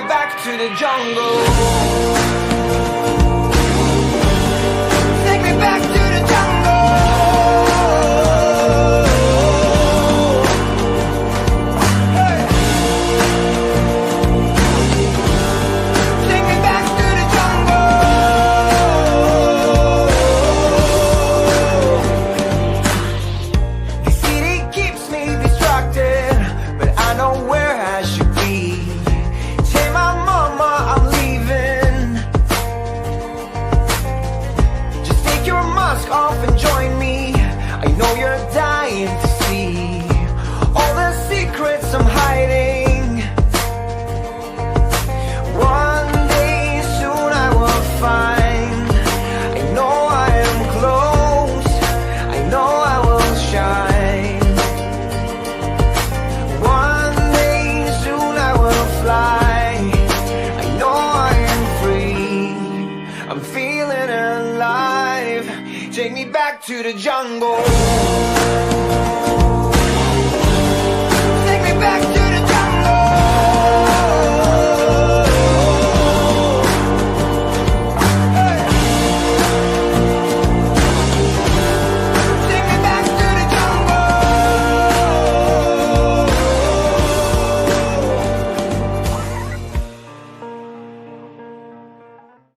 me back to the jungle. Take me back to the jungle. Hey. Take me back to the jungle. The city keeps me distracted, but I know where I should be. Tell my mama I'm leaving. Just take your mask off and join me. I know you're dying to see all the secrets I'm hiding. One day soon I will find. I know I am close. I know I will shine. One day soon I will fly. I know I am free. I'm feeling alive. Take me back to the jungle. Take me back to